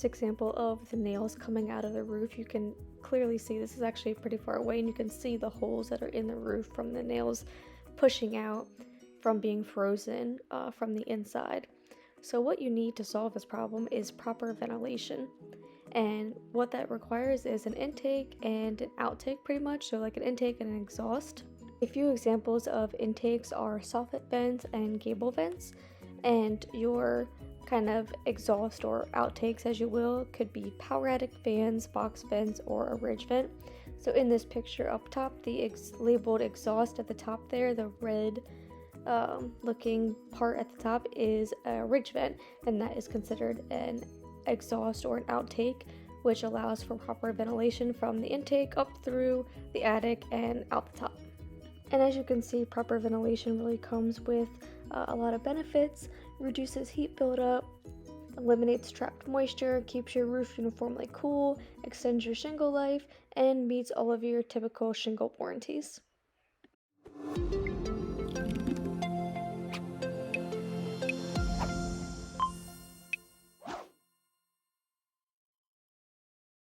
here's an example of the nails coming out of the roof. You can clearly see this is actually pretty far away, and you can see the holes that are in the roof from the nails pushing out from being frozen from the inside. So what you need to solve this problem is proper ventilation. And what that requires is an intake and an outtake, pretty much. So like an intake and an exhaust. A few examples of intakes are soffit vents and gable vents, and your kind of exhaust or outtakes, as you will, could be power attic fans, box vents, or a ridge vent. So in this picture up top, the labeled exhaust at the top there, the red looking part at the top, is a ridge vent, and that is considered an exhaust or an outtake, which allows for proper ventilation from the intake up through the attic and out the top. And as you can see, proper ventilation really comes with a lot of benefits. Reduces heat buildup, eliminates trapped moisture, keeps your roof uniformly cool, extends your shingle life, and meets all of your typical shingle warranties.